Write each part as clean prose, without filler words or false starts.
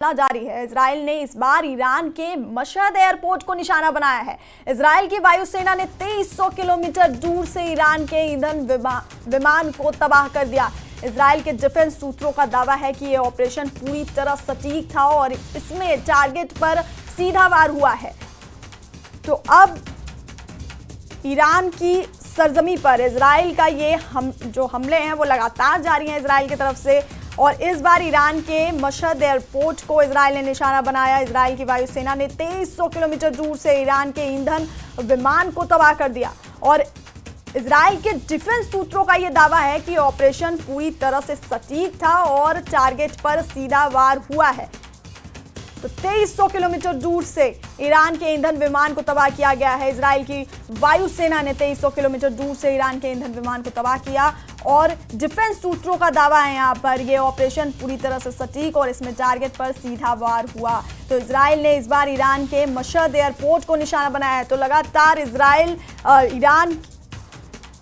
जारी है। इजराइल ने इस बार ईरान के मशहद एयरपोर्ट को निशाना बनाया है। इजराइल की वायुसेना ने 2300 किलोमीटर दूर से ईरान के ईंधन विमान को तबाह कर दिया। इजराइल के डिफेंस सूत्रों का दावा है कि यह ऑपरेशन पूरी तरह सटीक था और इसमें टारगेट पर सीधा वार हुआ है। तो अब ईरान की सरजमी पर इजराइल का ये जो हमले हैं वो लगातार जारी हैं इजराइल की तरफ से, और इस बार ईरान के मशहद एयरपोर्ट को इजराइल ने निशाना बनाया। इजराइल की वायुसेना ने 2300 किलोमीटर दूर से ईरान के ईंधन विमान को तबाह कर दिया और इजराइल के डिफेंस सूत्रों का यह दावा है कि ऑपरेशन पूरी तरह से सटीक था और टारगेट पर सीधा वार हुआ है। तो 2300 किलोमीटर दूर से ईरान के ईंधन विमान को तबाह किया गया है। इजराइल की वायुसेना ने 2300 किलोमीटर दूर से ईरान के ईंधन विमान को तबाह किया और डिफेंस सूत्रों का दावा है यहाँ पर यह ऑपरेशन पूरी तरह से सटीक और इसमें टारगेट पर सीधा वार हुआ। तो इजराइल ने इस बार ईरान के मशहद एयरपोर्ट को निशाना बनाया है। तो लगातार इजराइल ईरान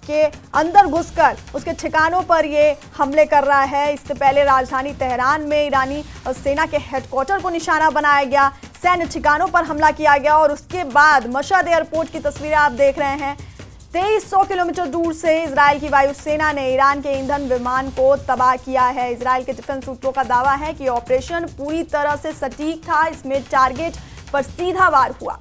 के अंदर घुसकर उसके ठिकानों पर ये हमले कर रहा है। इससे पहले राजधानी तेहरान में ईरानी सेना के हेडक्वार्टर को निशाना बनाया गया, सैन्य ठिकानों पर हमला किया गया और उसके बाद मशहद एयरपोर्ट की तस्वीरें आप देख रहे हैं। 2300 किलोमीटर दूर से इजराइल की वायुसेना ने ईरान के ईंधन विमान को तबाह किया है। इजराइल के डिफेंस सूत्रों का दावा है कि ऑपरेशन पूरी तरह से सटीक था, इसमें टारगेट पर सीधा वार हुआ।